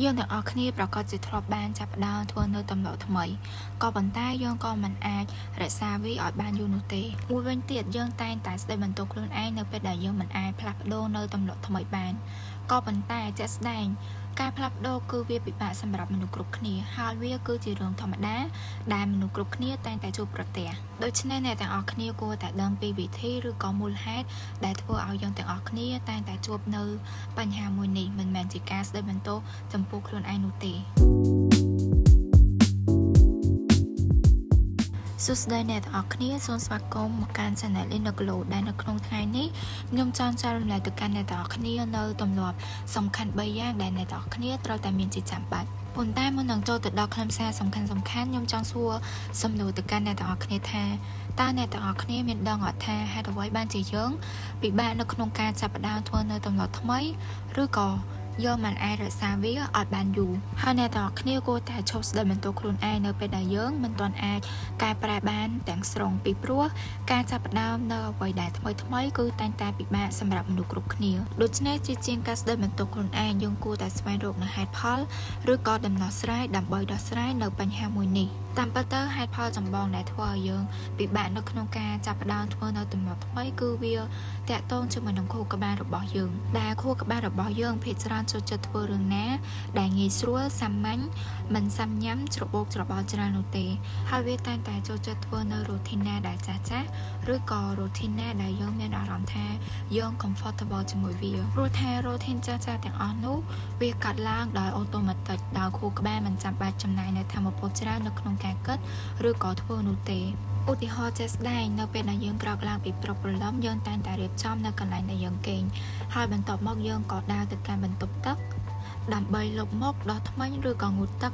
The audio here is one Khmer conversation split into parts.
យើងទាំងអស់គ្នាប្រកាសជាធ្លាប់បានចាប់ផ្ដើមធ្វើនៅទម្លាប់ថ្មីក៏ប៉ុន្តែយើងក៏មិនអាចរក្សាវាឲ្យបានយូរនោះទេមួយវិញទៀតយើងតែងតែស្ដីបន្ទោសខ្លួនឯងនៅពេលដែលយើងមិនអាចផ្លាស់ប្ដូរនៅទម្លាប់ថ្មីបានក៏ប៉ុន្តែជាក់ស្ដែងការផ្លាស់ប្ដូរគឺវាពិបាកសម្រាប់មនុស្សគ្រប់គ្នាហើយវាគឺជារឿងធម្មតាដែលមនុស្សគ្រប់គ្នាតែងតែជួបប្រទះដូច្នេះអ្នកទាំងអស់គ្នាគួរតែដឹងពីវិធីឬក៏មូលហេតុដែលធ្វើឲ្យយើងទាំងអស់គ្នាតែងតែជួបនៅបញ្ហាមួយនេះមិនមែនជាការស្ដីបន្ទោសចំពោះខ្លួនឯងនោះទេសួស្តីអ្នកទាំងអស់គ្នាសូមស្វាគមន៍មកកាន់ Channel Inoglo ដែលនៅក្នុងថ្ងៃនេះខ្ញុំចង់ចែករំលែកទៅកាន់អ្នកទាំងអស់គ្នានៅទម្លាប់សំខាន់3យ៉ាងដែលអ្នកទាំងអស់គ្នាត្រូវតែមានជាចាំបាច់ប៉ុន្តែមុននឹងចូលទៅដល់ខ្លឹមសារសំខាន់ខ្ញុំចង់សួរសំណួរទៅកាន់អ្នកទាំងអស់គ្នាថាតើអ្នកទាំងអស់គ្នាមានដឹងអត់ថាហេតុអ្វីបានជាយើងពិបាកនៅក្នុងការចាប់ផ្ដើមធ្វើនៅទម្លាប់ថ្មីឬក៏យើងមិនអាចរក្សាវាឲ្យបានយូរហើយអ្នកទាំងអស់គ្នាគួរតែឈប់ស្ដីបន្ទោសខ្លួនឯងនៅពេលដែលយើងមិនទាន់អាចកែប្រែបានទាំងស្រុងពីព្រោះការចាប់ផ្ដើមនៅអ្វីដែលថ្មីគឺតែងតែពិបាកសម្រាប់មនុស្សគ្រប់គ្នាដូច្នេះជាជាងការស្ដីបន្ទោសខ្លួនឯងយើងគួរតែស្វែងរកនូវហេតុផលឬក៏ដំណោះស្រាយដើម្បីដោះស្រាយនៅបញ្ហាមួយនេះតាមពិតទៅហេតុផលចម្បងដែលធ្វើឲ្យយើងពិបាកនៅក្នុងការចាប់ផ្ដើមធ្វើនៅទម្លាប់ថ្មីគឺវាតាក់ទងជាមួយនឹងខួរក្បាលរបស់យើងដែលខួរក្បាលរបស់យើងភាគច្រើនចូលចិត្តធ្វើរឿងណាដែលងាយស្រួលសាមញ្ញមិនសាំញ៉ាំច្របូកច្របល់ច្រើននោះទេហើយវាតែងតែចូលចិត្តធ្វើនៅ routine ណាដែលចាស់ឬក៏ routine ណាដែលយើងមានអារម្មណ៍ថាយើង comfortable ជាមួយវាព្រោះថា routine ចាស់ទាំងអស់នោះវាកាត់ឡើងដោយ automatic ដោយខួរក្បាលមិនចាំបាច់ចំណាយនៅថាមពលច្រើននៅក្នុងការគិតឬក៏ធ្វើនោះទេឧទាហរណ៍ជាក់ស្ដែងនៅពេលដែលយើងក្រោកឡើងពីព្រឹកព្រលឹមយើងតែងតែរៀបចំនៅកន្លែងដែលយើងគេងហើយបន្ទាប់មកយើងក៏ដើរទៅកាន់បន្ទប់ទឹកដើម្បីលុបមុខដោះធ្មេញឬក៏ងូតទឹក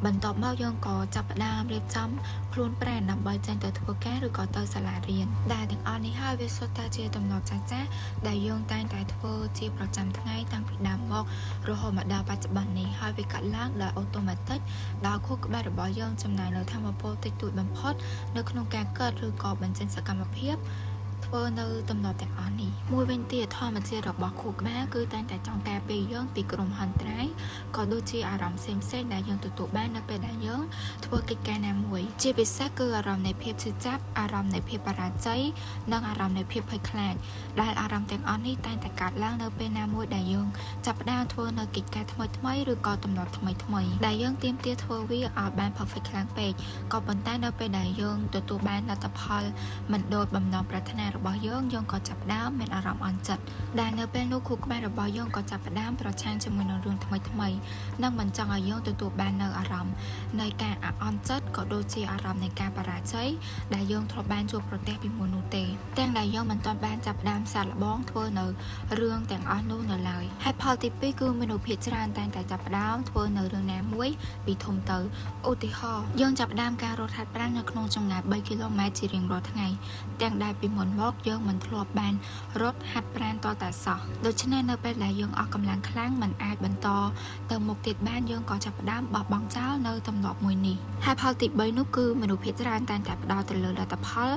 បន្ទាប់មកយើងក៏ចាប់ផ្ដើមរៀបចំខ្លួនប្រាណដើម្បីចេញទៅធ្វើការឬក៏ទៅសាលារៀនដែលទាំងអស់នេះហើយវាសុទ្ធតែជាទម្លាប់ចាស់ដែលយើងតែងតែធ្វើជាប្រចាំថ្ងៃតាំងពីដើមមករហូតមកដល់បច្ចុប្បន្ននេះហើយវាកាត់ឡើងដោយអូតូម៉ាទិកដោយខួរក្បាលរបស់យើងចំណាយនៅថាមពលតិចតួចបំផុតនៅក្នុងការកើតឬក៏បញ្ចេញសកម្មភាពធ្វើនៅទម្លាប់ទាំងអស់នេះមួយវិញទៀតធម្មជាតិរបស់ខួរក្បាលគឺតែងតែចង់ការពារយើងពីគ្រោះមហន្តរាយក៏ដូចជាអារម្មណ៍ផ្សេងដែលយើងទទួលបាននៅពេលដែលយើងធ្វើកិច្ចការណាមួយជាពិសេសគឺអារម្មណ៍នៃភាពឈឺចាប់អារម្មណ៍នៃភាពបរាជ័យនិងអារម្មណ៍នៃភាពភ័យខ្លាចដែលអារម្មណ៍ទាំងអស់នេះតែងតែកើតឡើងនៅពេលណាមួយដែលយើងចាប់ផ្ដើមធ្វើនៅកិច្ចការថ្មីឬក៏ទម្លាប់ថ្មីដែលយើងទាមទារធ្វើវាឲ្យបាន perfect ខ្លាំងពេកក៏ប៉ុន្តែនៅពេលដែលយើងទទួលបានលទ្ធផលមិនដូចបំណងប្រាថ្នារបស់យើងក៏ចាប់ផ្ដើមមានអារម្មណ៍អន់ចិត្តដែលនៅពេលនោះខួរក្បាលរបស់យើងក៏ចាប់ផ្ដើមប្រឆាំងជាមួយនឹងរឿងថ្មីនិងមិនចង់ឲ្យយើងទទួលបាននៅអារម្មណ៍នៃការអន់ចិត្តក៏ដូចជាអារម្មណ៍នៃការបរាជ័យដែលយើងធ្លាប់បានជួបប្រទះពីមុននោះទេទាំងដែលយើងមិនទាន់បានចាប់ផ្ដើមសាកល្បងធ្វើនៅរឿងទាំងអស់នោះនៅឡើយហេតុផលទី2គឺមនុស្សភាគច្រើនតែងតែចាប់ផ្ដើមធ្វើនៅរឿងណាមួយពីធំទៅឧទាហរណ៍យើងចាប់ផ្ដើមការរត់ហាត់ប្រាណនៅក្នុងចម្ងាយ3គីឡូម៉ែត្រជារៀងរាល់ថ្ងៃទាំងដែលពីមុនមកយើងមិនធ្លាប់បានរត់ហាត់ប្រាណតតែសោះដូច្នេះនៅពេលដែលយើងអស់កម្លាំងខ្លាំងមិនអាចបន្តទៅមុខទៀតបានយើងក៏ចាប់ផ្ដើមបោះបង់ចោលនៅទម្លាប់មួយនេះហើយផលទី3នោះគឺមនុស្សភាគច្រើនតែងតែផ្ដោតទៅលើលទ្ធផល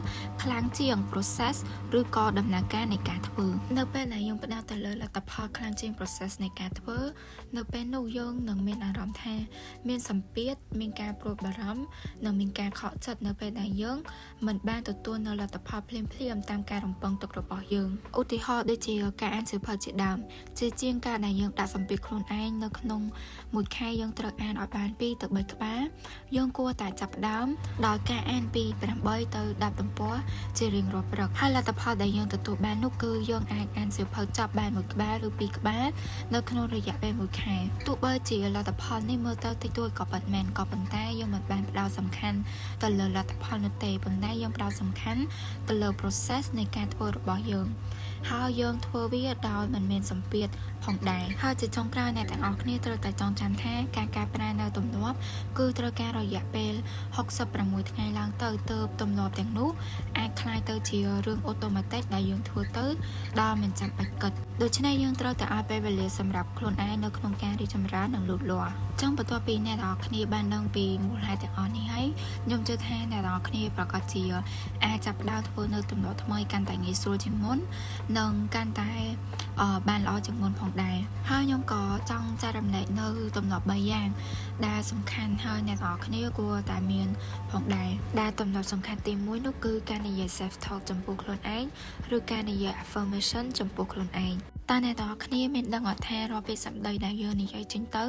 ខ្លាំងជាង process ឬក៏ដំណើរការនៃការធ្វើនៅពេលដែលយើងផ្ដោតទៅលើលទ្ធផលខ្លាំងជាង process នៃការធ្វើនៅពេលនោះយើងនឹងមានអារម្មណ៍ថាមានសម្ពាធមានការព្រួយបារម្ភនិងមានការខកចិត្តនៅពេលដែលយើងមិនបានទទួលនៅលទ្ធផលភ្លាមតាមការរំពឹងទុករបស់យើងឧទាហរណ៍ដូចជាការអានសៀវភៅជាដើមជាងការដែលយើងដាក់សម្ពាធខ្លួនឯងនៅក្នុងមួយខែយើងត្រូវអានឲ្យបាន2ទៅ3ក្បាលយើងគួរតែចាប់ផ្ដើមដោយការអានពី8ទៅ10ទំព័រជារៀងរាល់ព្រឹកហើយលទ្ធផលដែលយើងទទួលបាននោះគឺយើងអាចអានសៀវភៅចប់បាន1ក្បាលឬ2ក្បាលនៅក្នុងរយៈពេល1ខែទោះបីជាលទ្ធផលនេះមើលទៅតិចតួចក៏ពិតមែនក៏ប៉ុន្តែយើងមិនបានផ្ដោតសំខាន់ទៅលើលទ្ធផលនោះទេប៉ុន្តែយើងផ្ដោតសំខាន់ទៅលើ process នៃការធ្វើរបស់យើងហើយយើងធ្វើវាដោយមិនមានសម្ពាធផងដែរហើយជាចុងក្រោយអ្នកទាំងអស់គ្នាត្រូវតែចងចាំថាការកែប្រែនៅទម្លាប់គឺត្រូវការរយៈពេល66ថ្ងៃឡើងទៅទើបទម្លាប់ទាំងនោះអាចคล้ายទៅជារឿងអូតូម៉ាទិកដែលយើងធ្វើទៅដោយមិនចាំបាច់គិតដូច្នេះយើងត្រូវតែឲ្យពេលវេលាសម្រាប់ខ្លួនឯងនៅក្នុងការរីកចម្រើននិងលូតលាស់ចង់បន្ទាប់ពីអ្នកទាំងអស់គ្នាបានដឹងពីមូលហេតុទាំងអស់នេះហើយខ្ញុំជឿថាអ្នកទាំងអស់គ្នាប្រកាសជាអាចចាប់ផ្ដើមធ្វើនៅទម្លាប់ថ្មីកាន់តែងាយស្រួលជាងមុន នឹងកាន់តែបានល្អជាងមុនផងដែរហើយខ្ញុំក៏ចង់ចែករំលែកនៅទម្លាប់3យ៉ាងដែលសំខាន់ហើយអ្នកទាំងអស់គ្នាគួរតែមានផងដែរដែលទម្លាប់សំខាន់ទី1នោះគឺការនិយាយ self talk ចំពោះខ្លួនឯងឬការនិយាយ affirmation ចំពោះខ្លួនឯងតើអ្នកទាំងអស់គ្នាមានដឹងអត់ថារាល់ពាក្យសម្ដីដែលយើងនិយាយចេញទៅ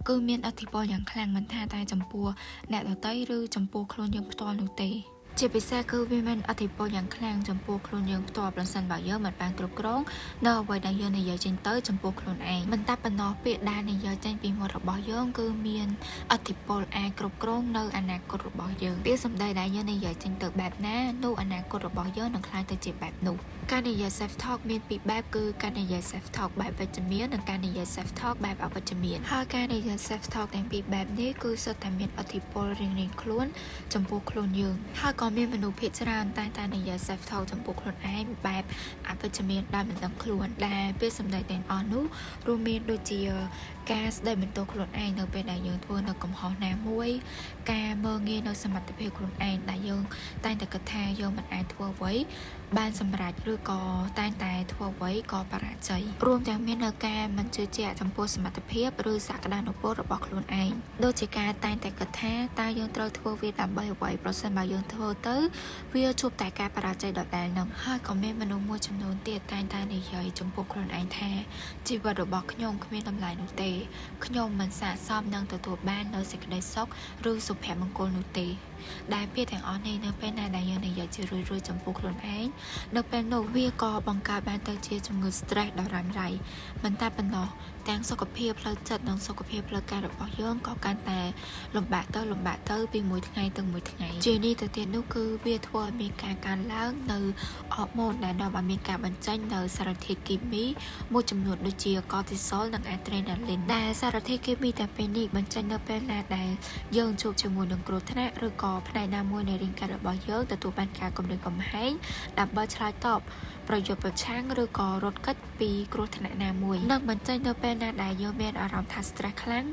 គឺមានឥទ្ធិពលយ៉ាងខ្លាំងមិនថាតែចំពោះអ្នកដទៃឬចំពោះខ្លួនយើងផ្ទាល់នោះទេជាពិសេសគឺវាមានឥទ្ធិពលយ៉ាងខ្លាំងចំពោះខ្លួនយើងផ្ទាល់ប្រសិនបើយើងមិនបានគ្រប់គ្រងនៅអ្វីដែលយើងនិយាយចេញទៅចំពោះខ្លួនឯងមិនតែប៉ុណ្ណោះពាក្យដែលនិយាយចេញពីមាត់របស់យើងគឺមានឥទ្ធិពលអាចគ្រប់គ្រងនៅអនាគតរបស់យើងពាក្យសម្ដីដែលយើងនិយាយចេញទៅបែបណានោះអនាគតរបស់យើងនឹងក្លាយទៅជាបែបនោះការនិយាយ self talk មានពីរបែបគឺការនិយាយ self talk បែបវិជ្ជមាននិងការនិយាយ self talk បែបអវិជ្ជមានហើយការនិយាយ self talk ទាំងពីរបែបនេះគឺសុទ្ធតែមានឥទ្ធិពលរៀងៗខ្លួនចំពោះខ្លួនយើងហើយក៏មានមនុស្សភាគច្រើនតែនិយាយ self talk ចំពោះខ្លួនឯងបែបអវិជ្ជមានដោយមិនដឹងខ្លួនដែលពាក្យសម្ដីទាំងអស់នោះរួមមានដូចជាការស្ដីបន្ទោសខ្លួនឯងនៅពេលដែលយើងធ្វើនៅកំហុសណាមួយការមើលងាយនៅសមត្ថភាពខ្លួនឯងដែលយើងតែងតែគិតថាយើងមិនអាចធ្វើអ្វីបានសម្រេចឬក៏តែងតែធ្វើអ្វីក៏បរាជ័យរួមទាំងមាននៅការមិនជឿជាក់ចំពោះសមត្ថភាពឬសក្តានុពលរបស់ខ្លួនឯងដូចជាការតែងតែគិតថាតើយើងត្រូវធ្វើវាដើម្បីអ្វីប្រសិនបើយើងធ្វើទៅវាជួបតែការបរាជ័យដដែលនឹងហើយក៏មានមនុស្សមួយចំនួនទៀតតែងតែនិយាយចំពោះខ្លួនឯងថាជីវិតរបស់ខ្ញុំគ្មានតម្លៃនោះទេខ្ញុំមិនស័ក្តិសមនឹងទទួលបាននូវសេចក្តីសុខឬសុភមង្គលនោះទេដែលពាក្យទាំងអស់នេះនៅពេលណាដែលយើងនិយាយជារឿយៗចំពោះខ្លួនឯងនៅពេលនោះវាក៏បង្កើតបានទៅជាជំងឺ stress ដ៏រ៉ាំរ៉ៃមិនតែប៉ុណ្ណោះទាំងសុខភាពផ្លូវចិត្តនិងសុខភាពផ្លូវកាយរបស់យើងក៏កាន់តែលំបាកទៅពីមួយថ្ងៃទៅមួយថ្ងៃជានេះទៅទៀតនោះគឺវាធ្វើឲ្យមានការកើនឡើងនៅហូម៉ូនដែលនាំឲ្យមានការបញ្ចេញនៅសារធាតុគីមីមួយចំនួនដូចជា cortisol និង adrenaline ដែលសារធាតុគីមីទាំងពីរនេះបញ្ចេញនៅពេលណាដែលយើងជួបជាមួយនឹងគ្រោះថ្នាក់ឬក៏ផ្នែកណាមួយនៃរាងកាយរបស់យើងទទួលបានការគំរាមកំហែងដើម្បីឆ្លើយតបប្រយុទ្ធប្រឆាំងឬក៏រត់គេចពីគ្រោះថ្នាក់ណាមួយនឹងបញ្ចេញនៅពេលណាដែលយើងមានអារម្មណ៍ថា stress ខ្លាំង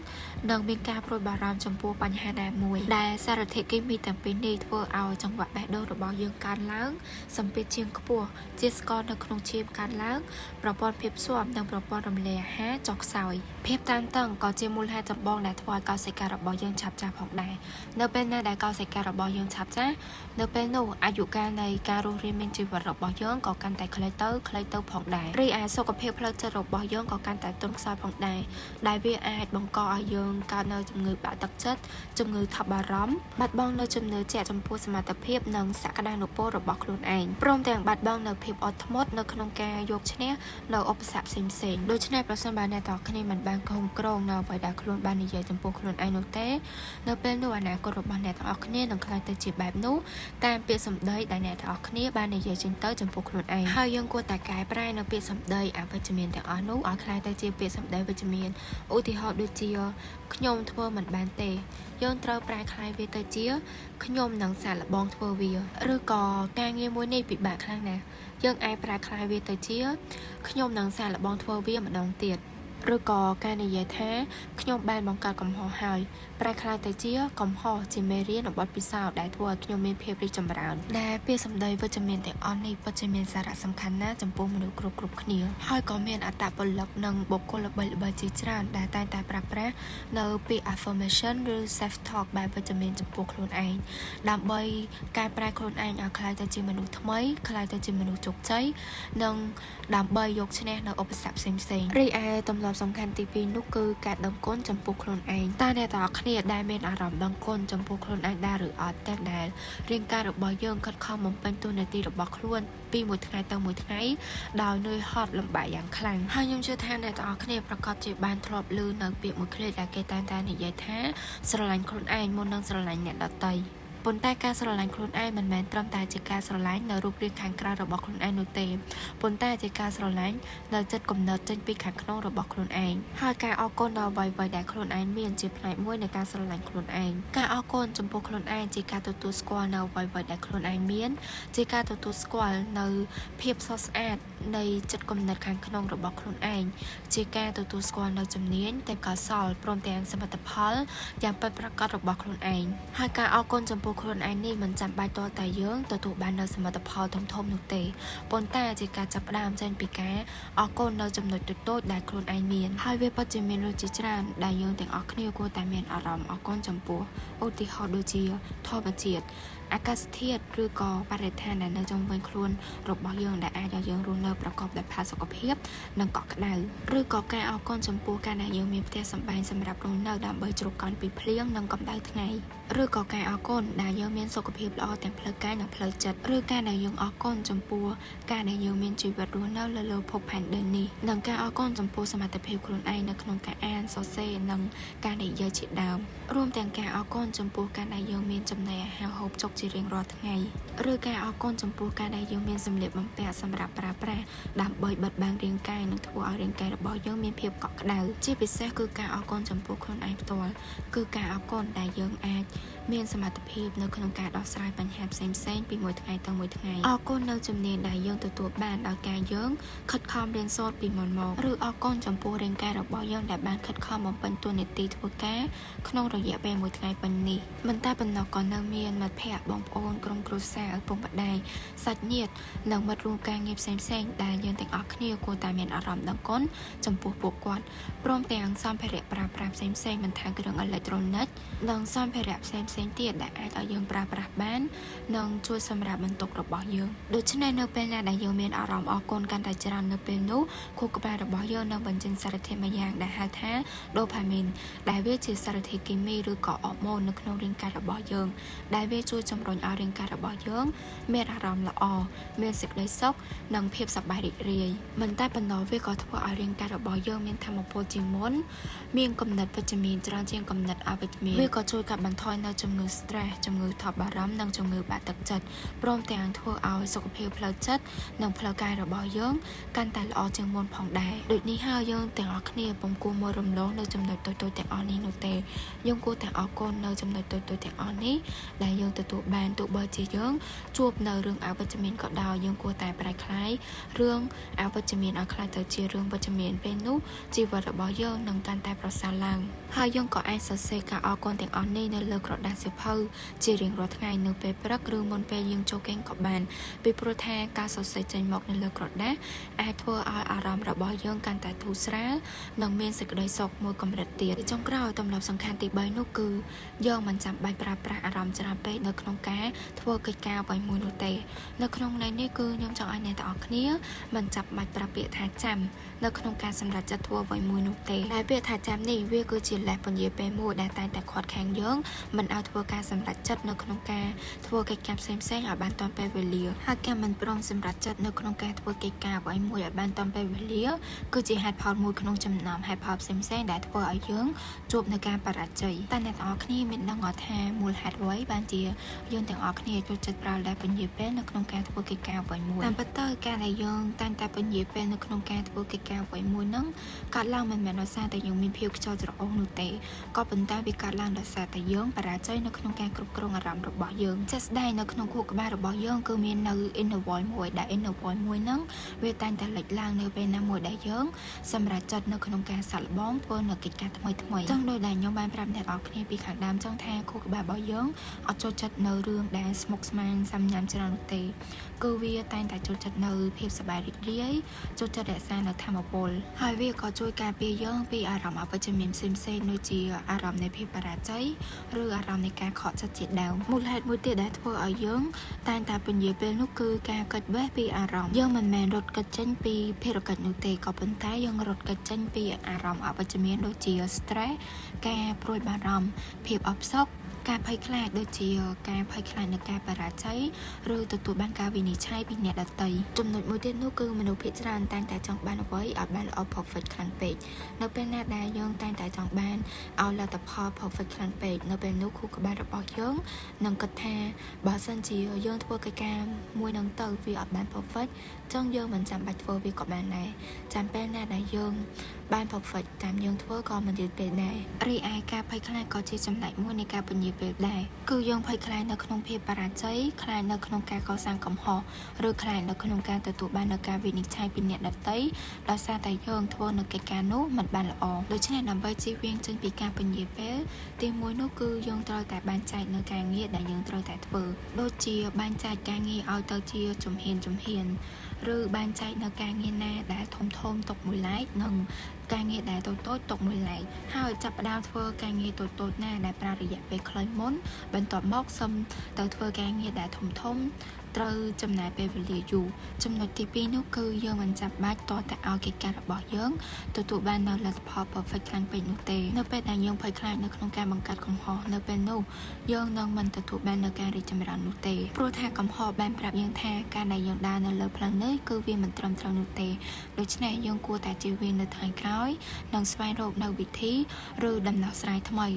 និងមានការព្រួយបារម្ភចំពោះបញ្ហាណាមួយដែលសារធាតុគីមីទាំងពីរនេះធ្វើឲ្យចង្វាក់បេះដូងរបស់យើងកើនឡើងសម្ពាធឈាមខ្ពស់ជាតិស្ករនៅក្នុងឈាមកើនឡើងប្រព័ន្ធភាពស៊ាំនិងប្រព័ន្ធរំលាយអាហារចុះខ្សោយភាពតានតឹងក៏ជាមូលហេតុចម្បងដែលធ្វើឲ្យកោសិការបស់យើងឆាប់ចាស់ផងដែរនៅពេលណាដែលកោសិការបស់យើងឆាប់ចាស់នៅពេលនោះអាយុកាលនៃការរស់រានមានជីវិតរបស់យើងក៏កាន់តែខ្លីទៅផងដែររីឯសុខភាពផ្លូវចិត្តរបស់យើងក៏កាន់តែទន់ខ្សោយផងដែរដែលវាអាចបង្កឲ្យយើងកើតនៅជំងឺបាក់ទឹកចិត្តជំងឺថប់បារម្ភបាត់បង់នៅជំនឿជាក់ចំពោះសមត្ថភាពនិងសក្តានុពលរបស់ខ្លួនឯងព្រមទាំងបាត់បង់នៅភាពអត់ធ្មត់នៅក្នុងការយកឈ្នះនៅឧបសគ្គផ្សេងៗដូច្នេះប្រសិនបើអ្នកទាំងគ្នាមិនបានគ្រប់គ្រងនៅអ្វីដែលខ្លួនបាននិយាយចំពោះខ្លួនឯងនោះទេនៅពេលនោះអនាគតរបស់អ្នកទាំងអស់គ្នានឹងក្លាយទៅជាបែបនោះតាមពាក្យសម្ដីដែលអ្នកទាំងអស់គ្នាបាននិយាយចេញទៅចំពោះខ្លួនឯងហើយយើងគួរតែកែប្រែនៅពាក្យសម្ដីអវិជ្ជមានទាំងអស់នោះឲ្យក្លាយទៅជាពាក្យសម្ដីវិជ្ជមានឧទាហរណ៍ដូចជាខ្ញុំធ្វើមិនបានទេយើងត្រូវប្រែក្លាយវាទៅជាខ្ញុំនឹងសាកល្បងធ្វើវាឬក៏ការងារមួយនេះពិបាកខ្លាំងណាស់យើងអាចប្រែក្លាយវាទៅជាខ្ញុំនឹងសាកល្បងធ្វើវាម្ដងទៀតឬក៏ការនិយាយថាខ្ញុំបានបង្កើតកំហុសហើយប្រែក្លាយទៅជាកំហុសជាមេរៀនរបស់ពិសោធន៍ដែលធ្វើឲ្យខ្ញុំមានភាពរីកចម្រើនដែលពាក្យសម្ដីវិជ្ជមានទាំងអស់នេះពិតជាមានសារៈសំខាន់ណាស់ចំពោះមនុស្សគ្រប់គ្នាហើយក៏មានអត្តពលិកនិងបុគ្គលល្បីៗជាច្រើនដែលតែងតែប្រើប្រាស់នៅពាក្យ affirmation ឬ self talk បែបវិជ្ជមានចំពោះខ្លួនឯងដើម្បីកែប្រែខ្លួនឯងឲ្យក្លាយទៅជាមនុស្សថ្មីក្លាយទៅជាមនុស្សជោគជ័យនិងដើម្បីយកឈ្នះនៅឧបសគ្គផ្សេងៗរីឯទម្លាប់សំខាន់ទី2នោះគឺការដឹងគុណចំពោះខ្លួនឯងតើអ្នកទាំងអស់គ្នាដែលមានអារម្មណ៍ដឹងគុណចំពោះខ្លួនឯងដែរឬអត់តែដែលរាងកាយរបស់យើងខិតខំបំពេញតួនាទីរបស់ខ្លួនពីមួយថ្ងៃទៅមួយថ្ងៃដោយនឿយហត់លំបាកយ៉ាងខ្លាំងហើយខ្ញុំជឿថាអ្នកទាំងអស់គ្នាប្រកាសជាបានធ្លាប់ឮនៅពាក្យមួយឃ្លាដែលគេតែងតែនិយាយថាស្រឡាញ់ខ្លួនឯងមុននឹងស្រឡាញ់អ្នកដទៃប៉ុន្តែការស្រឡាញ់ខ្លួនឯងមិនមែនត្រឹមតែជាការស្រឡាញ់នៅរូបរាងខាងក្រៅរបស់ខ្លួនឯងនោះទេប៉ុន្តែជាការស្រឡាញ់នៅចិត្តគំនិតចេញពីខាងក្នុងរបស់ខ្លួនឯងហើយការអរគុណដល់អ្វីៗដែលខ្លួនឯងមានជាផ្នែកមួយនៃការស្រឡាញ់ខ្លួនឯងការអរគុណចំពោះខ្លួនឯងជាការទទួលស្គាល់នៅអ្វីៗដែលខ្លួនឯងមានជាការទទួលស្គាល់នៅភាពស្រស់ស្អាត នៃចិត្តគំនិតខាងក្នុងរបស់ខ្លួនឯងជាការទទួលស្គាល់នៅជំនាញទេពកោសល្យព្រមទាំងសមិទ្ធផលយ៉ាងពិតប្រាកដរបស់ខ្លួនឯងហើយការអរគុណចំពោះខ្លួនឯងនេះមិនចាំបាច់ទាល់តែយើងទទួលបាននៅសមិទ្ធផលធំៗនោះទេប៉ុន្តែជាការចាប់ផ្ដើមចេញពីការអរគុណនៅចំណុចតូចៗដែលខ្លួនឯងមានហើយវាពិតជាមានរសជាតិច្រើនដែលយើងទាំងអស់គ្នាគួរតែមានអារម្មណ៍អរគុណចំពោះឧទាហរណ៍ដូចជាធម្មជាតិអាកាសធាតុឬក៏បរិស្ថានដែលនៅជុំវិញខ្លួនរបស់យើងដែលអាចឲ្យយើងរស់នៅប្រកបដោយផាសុកភាពនិងកក់ក្ដៅឬក៏ការអរគុណចំពោះការដែលយើងមានផ្ទះសម្បែងសម្រាប់រស់នៅដើម្បីជ្រកកោនពីភ្លៀងនិងកម្ដៅថ្ងៃឬក៏ការអរគុណដែលយើងមានសុខភាពល្អទាំងផ្លូវកាយនិងផ្លូវចិត្តឬការដែលយើងអរគុណចំពោះការដែលយើងមានជីវិតរស់នៅលើលើភពផែនដីនេះនិងការអរគុណចំពោះសមត្ថភាពខ្លួនឯងនៅក្នុងការអានសរសេរនិងការនិយាយជាដើមរួមទាំងការអរគុណចំពោះការដែលយើងមានចំណីអាហារហូបចុកជារៀងរាល់ថ្ងៃឬការអរគុណចំពោះការដែលយើងមានសម្លៀកបំពាក់សម្រាប់ប្រើប្រាស់ដើម្បីបិទបាំងរាងកាយនិងធ្វើឲ្យរាងកាយរបស់យើងមានភាពកក់ក្ដៅជាពិសេសគឺការអរគុណចំពោះខ្លួនឯងផ្ទាល់គឺការអរគុណដែលយើងអាចមានសមត្ថភាពនៅក្នុងការដោះស្រាយបញ្ហាផ្សេងៗពីមួយថ្ងៃទៅមួយថ្ងៃអរគុណនៅជំនាញដែលយើងទទួលបានដោយការយើងខិតខំរៀនសូត្រពីមុនមកឬអរគុណចំពោះរាងកាយរបស់យើងដែលបានខិតខំបំពេញតួនាទីធ្វើការក្នុងរយៈពេលមួយថ្ងៃប៉ុណ្នេះមិនតែប៉ុណ្ណោះក៏នៅមានមិត្តភ័ក្តិបងប្អូនក្រុមគ្រួសារឪពុកម្ដាយសាច់ញាតិនិងមិត្តរួមការងារផ្សេងៗដែលយើងទាំងអស់គ្នាគួរតែមានអារម្មណ៍ដឹងគុណចំពោះពួកគាត់ព្រមទាំងសម្ភារៈប្រើប្រាស់ផ្សេងៗមិនថាគ្រឿងអេឡិចត្រូនិកនិងសម្ភារៈផ្សេងៗទៀតដែលអាចឲ្យយើងប្រើប្រាស់បាននិងជួយសម្រាប់បន្ទុករបស់យើងដូច្នេះនៅពេលណាដែលយើងមានអារម្មណ៍អរគុណកាន់តែច្រើននៅពេលនោះខួរក្បាលរបស់យើងនឹងបញ្ចេញសារធាតុមួយយ៉ាងដែលហៅថាដូផាមីនដែលវាជាសារធាតុគីមីឬក៏អរម៉ូននៅក្នុងរាងកាយរបស់យើងដែលវាជួយជំរុញឲ្យរាងកាយរបស់យើងមានអារម្មណ៍ល្អមានសេចក្តីសុខនិងភាពសប្បាយរីករាយមិនតែប៉ុណ្ណោះវាក៏ធ្វើឲ្យរាងកាយរបស់យើងមានថាមពលជាងមុនមានគំនិតវិជ្ជមានច្រើនជាងគំនិតអវិជ្ជមានវាក៏ជួយកាត់បន្ថយនៅជំងឺ stress ជំងឺថប់បារម្ភនិងជំងឺបាក់ទឹកចិត្តព្រមទាំងធ្វើឲ្យសុខភាពផ្លូវចិត្តនិងផ្លូវកាយរបស់យើងកាន់តែល្អជាងមុនផងដែរដូចនេះហើយយើងទាំងអស់គ្នាពុំគួរមើលរំលងនៅចំណុចតូចៗទាំងអស់នេះនោះទេយើងគួរតែអរគុណនៅចំណុចតូចៗទាំងអស់នេះដែលយើងទទួលបានទោះបីជាយើងជួបនៅរឿងអវិជ្ជមានក៏ដោយយើងគួរតែប្រែក្លាយរឿងអវិជ្ជមានឲ្យក្លាយទៅជារឿងវិជ្ជមានពេលនោះជីវិតរបស់យើងនឹងកាន់តែប្រសើរឡើងហើយយើងក៏អាចសរសេរការអរគុណទាំងអស់នេះនៅលើក្រដាសសៀវភៅជារៀងរាល់ថ្ងៃនៅពេលព្រឹកឬមុនពេលយើងចូលគេងក៏បានពីព្រោះថាការសរសេរចេញមកនៅលើក្រដាសអាចធ្វើឲ្យអារម្មណ៍របស់យើងកាន់តែធូរស្រាលនិងមានសេចក្តីសុខមួយកម្រិតទៀតចុងក្រោយទម្លាប់សំខាន់ទី3នោះគឺយើងមិនចាំបាច់ប្រើប្រាស់អារម្មណ៍ច្រើនពេកនៅក្នុងការធ្វើកិច្ចការអ្វីមួយនោះទេនៅក្នុងន័យនេះគឺខ្ញុំចង់ឲ្យអ្នកទាំងអស់គ្នាមិនចាប់បាច់ប្រើពាក្យថាចាំនៅក្នុងការសម្រេចចិត្តធ្វើអ្វីមួយនោះទេតែពាក្យថាចាំនេះវាគឺជាលេសពន្យាពេលមួយដែលតែងតែខាត់ខាំងយើងមិនឲ្យធ្វើការសម្រេចចិត្តនៅក្នុងការធ្វើកិច្ចការផ្សេងៗឲ្យបានទាន់ពេលវេលាហើយការមិនព្រមសម្រេចចិត្តនៅក្នុងការធ្វើកិច្ចការអ្វីមួយឲ្យបានទាន់ពេលវេលាគឺជាហេតុផលមួយក្នុងចំណោមហេតុផលផ្សេងៗដែលធ្វើឲ្យយើងជួបនៅការបរាជ័យតែអ្នកទាំងអស់គ្នាមានដឹងអត់ថាមូលហេតុអ្វីបានជាយើងទាំងអស់គ្នាចូលចិត្តប្រើលេសពន្យាពេលនៅក្នុងការធ្វើកិច្ចការអ្វីមួយតាមពិតទៅការដែលយើងតែងតែពន្យាពេលនៅក្នុងការធ្វើកិច្ចការអ្វីមួយហ្នឹងកើតឡើងមិនមែនដោយសារតែយើងមានភាពខ្ជិលច្រអូសនោះទេក៏ប៉ុន្តែវាកើតឡើងដោយសារតែយើងបរាជ័យនៅក្នុងការគ្រប់គ្រងអារម្មណ៍របស់យើងជាក់ស្ដែងនៅក្នុងខួរក្បាលរបស់យើងគឺមាននៅ inner voice មួយដែល inner voice មួយហ្នឹងវាតែងតែលេចឡើងនៅពេលណាមួយដែលយើងសម្រេចចិត្តនៅក្នុងការសាកល្បងធ្វើនៅកិច្ចការថ្មីៗចឹងដោយដែលខ្ញុំបានប្រាប់អ្នកនរគ្នាពីខាងដើមចឹងថាខួរក្បាលរបស់យើងអត់ចូលចិត្តនៅរឿងដែលស្មុគស្មាញសាំញ៉ាំច្រើននោះទេគឺវាតែងតែចូលចិត្តនៅភាពសប្បាយរីករាយចូលចិត្តរក្សានៅធម៌ពលហើយវាក៏ជួយការពារយើងពីអារម្មណ៍អវិជ្ជមានផ្សេងៗដូចជាអារម្មណ៍នៃភាពបរាជ័យឬអារម្មណ៍នៃការខកចិត្តជាដើមមូលហេតុមួយទៀតដែលធ្វើឲ្យយើងតែងតែពន្យាពេលនោះគឺការកិច្ចវេះពីអារម្មណ៍យើងមិនមែនរត់កិច្ចចេញពីភារកិច្ចនោះទេក៏ប៉ុន្តែយើងរត់កិច្ចចេញពីអារម្មណ៍អវិជ្ជមានដូចជា stress ការព្រួយបារម្ភភាពអផ្សុកការភ័យខ្លាចដូចជាការភ័យខ្លាចនឹងការបរាជ័យឬទទួលបានការវិនិច្ឆ័យពីអ្នកដទៃចំណុចមួយទៀតនោះគឺមនុស្សភាគច្រើនតែងតែចង់បានអ្វីឲ្យបានល្អ perfect ខ្លាំងពេកនៅពេលណាដែលយើងតែងតែចង់បានឲ្យលទ្ធផល perfect ខ្លាំងពេកនៅពេលនោះខួរក្បាលរបស់យើងនឹងគិតថាបើសិនជាយើងធ្វើកិច្ចការមួយនឹងទៅវាអត់បាន perfect ចឹងយើងមិនចាំបាច់ធ្វើវាក៏បានដែរចាំពេលណាដែលយើងបាន perfect តាមយើងធ្វើក៏មិនយឺតពេកដែររីឯការភ័យខ្លាចក៏ជាចំណែកមួយនៃការពន្យា ពេលដែរគឺយើងភ័យខ្លាចនៅក្នុងភាពបរាជ័យខ្លាចនៅក្នុងការកសាងកំហុសឬខ្លាចនៅក្នុងការទទួលបាននូវការវិនិច្ឆ័យពីអ្នកដទៃដោយសារតែយើងធ្វើនៅកិច្ចការនោះមិនបានល្អដូច្នេះដើម្បីជៀសវាងចេញពីការពន្យាពេលទីមួយនោះគឺយើងត្រូវតែបែងចែកនៅការងារដែលយើងត្រូវតែធ្វើដូចជាបែងចែកការងារឲ្យទៅជាជំហានឬបែងចែកនៅការងារណាដែលធំទុកមួយឡែកនិងការងារដែលតូចទុកមួយឡែកហើយចាប់ផ្ដើមធ្វើការងារតូចណាដែលប្រើរយៈពេលខ្លីមុនបន្ទាប់មកសឹមទៅធ្វើការងារដែលធំត្រូវចំណាយពេលវេលាយូរចំណុចទី2នោះគឺយើងមិនចាំបាច់តតែឲ្យកិច្ចការរបស់យើងទទួលបាននៅលទ្ធផល perfect ខ្លាំងពេកនោះទេនៅពេលដែលយើងភ័យខ្លាចនៅក្នុងការបង្កើតកំហុសនៅពេលនោះយើងនឹងមិនទទួលបាននៅការរីកចម្រើននោះទេព្រោះថាកំហុសបានប្រាប់យើងថាការដែលយើងដើរនៅលើផ្លូវនេះគឺវាមិនត្រឹមត្រូវនោះទេដូច្នេះយើងគួរតែជៀសវាងនៅថ្ងៃក្រោយនិងស្វែងរកនៅវិធីឬដំណោះស្រាយថ្មី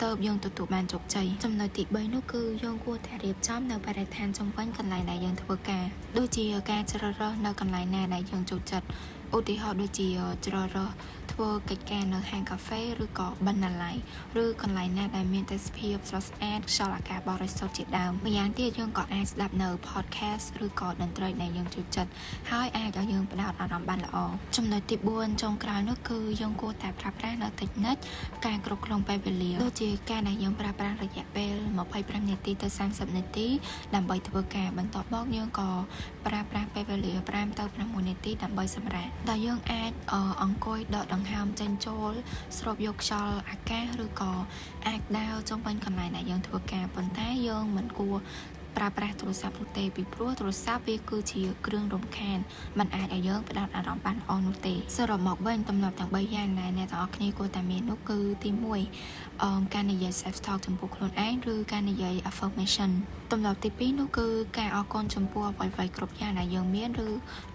តើបយើងទទួលបានជោគជ័យចំណុចទី3នោះគឺយើងគួរតែរៀបចំនៅបរិស្ថានជុំវិញកន្លែងដែលយើងធ្វើការដូចជាការជ្រើសរើសនៅកន្លែងណាដែលយើងចូលចិត្តឧទាហរណ៍ដូចជាជ្រើសរើសធ្វើកិច្ចការនៅហាងកាហ្វេឬក៏បណ្ណាល័យឬកន្លែងណាដែលមានទេសភាពស្រស់ស្អាតខ្យល់អាកាសបរិសុទ្ធជាដើមម្យ៉ាងទៀតយើងក៏អាចស្ដាប់នៅ podcast ឬក៏តន្ត្រីដែលយើងចូលចិត្តហើយអាចឲ្យយើងផ្ដោតអារម្មណ៍បានល្អចំណុចទី4ចុងក្រោយនោះគឺយើងគួរតែប្រើប្រាស់នៅតិចនិចការគ្រប់គ្រងពេលវេលាដូចជាការដែលយើងប្រើប្រាស់រយៈពេល25នាទីទៅ30នាទីដើម្បីធ្វើការបន្ទាប់មកយើងក៏ប្រើប្រាស់ពេលវេលា5ទៅ6នាទីដើម្បីសម្រាកដែលយើងអាចអង្គុយដកដង្ហើមចេញចូលស្រូបយកខ្យល់អាកាសឬក៏អាចដើរជុំវិញកន្លែងដែលយើងធ្វើការប៉ុន្តែយើងមិនគួរប្រើប្រាស់ទូរស័ព្ទនោះទេពីព្រោះទូរស័ព្ទវាគឺជាគ្រឿងរំខានมันអាចឲ្យយើងផ្ដោតអារម្មណ៍បានល្អនោះទេសរុបមកវិញទម្លាប់ទាំង3យ៉ាងដែលអ្នកទាំងអស់គ្នាគួរតែមាននោះគឺទី1ការនិយាយ self talk ចំពោះខ្លួនឯងឬការនិយាយ affirmation ទម្លាប់ទី2នោះគឺការអរគុណចំពោះអ្វីៗគ្រប់យ៉ាងដែលយើងមានឬ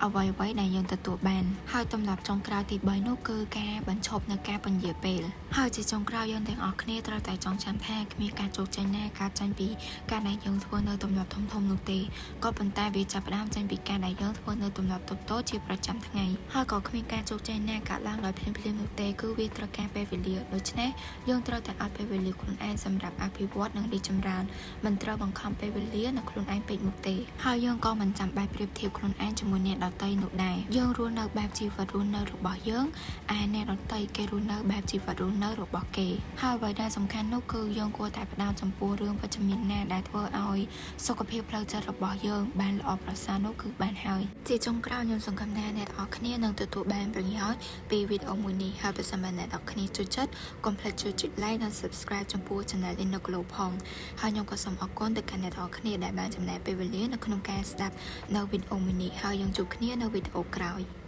អ្វីៗដែលយើងទទួលបានហើយទម្លាប់ចុងក្រោយទី3នោះគឺការបញ្ឈប់នៅការពន្យាពេលហើយជាចុងក្រោយយើងទាំងអស់គ្នាត្រូវតែចងចាំថាគ្មានការជោគជ័យណាកើតចេញពីការដែលយើងធ្វើនៅទម្លាប់ធំនោះទេក៏ប៉ុន្តែវាចាប់ផ្ដើមចេញពីការដែលយើងធ្វើនៅទម្លាប់តូចៗជាប្រចាំថ្ងៃហើយក៏គ្មានការជោគជ័យណាកើតឡើងដោយភ្លាមនោះទេគឺវាត្រូវការពេលវេលាដូច្នេះយើងត្រូវតែឲ្យពេលវេលាខ្លួនឯងសម្រាប់អភិវឌ្ឍនិងរីកចម្រើនមិនត្រូវបង្ខំពេលវេលានៅខ្លួនឯងពេកនោះទេហើយយើងក៏មិនចាំបាច់ប្រៀបធៀបខ្លួនឯងជាមួយអ្នកដទៃនោះដែរយើងរស់នៅបែបជីវិតរស់នៅរបស់យើងឯអ្នកដទៃគេរស់នៅបែបជីវិតរស់នៅរបស់គេហើយអ្វីដែលសំខាន់នោះគឺយើងគួរតែផ្ដោតចំពោះរឿងវិជ្ជមានណាដែលធ្វើឲ្យសុខភាពផ្លូវចិត្តរបស់យើងបានល្អប្រសើរនោះគឺបានហើយជាចុងក្រោយខ្ញុំសង្ឃឹមថាអ្នកទាំងអស់គ្នានឹងទទួលបានប្រយោជន៍ពីវីដេអូមួយនេះហើយបើសិនបើអ្នកទាំងអស់គ្នាចូលចិត្តកុំភ្លេចជួយចុច like និង subscribe ចំពោះ channel Innoglow ផងហើយខ្ញុំក៏សូមអរគុណទៅកាន់អ្នកទាំងអស់គ្នាដែលបានចំណាយពេលវេលានៅក្នុងការស្ដាប់នៅវីដេអូមួយនេះហើយយើងជួបគ្នានៅវីដេអូក្រោយ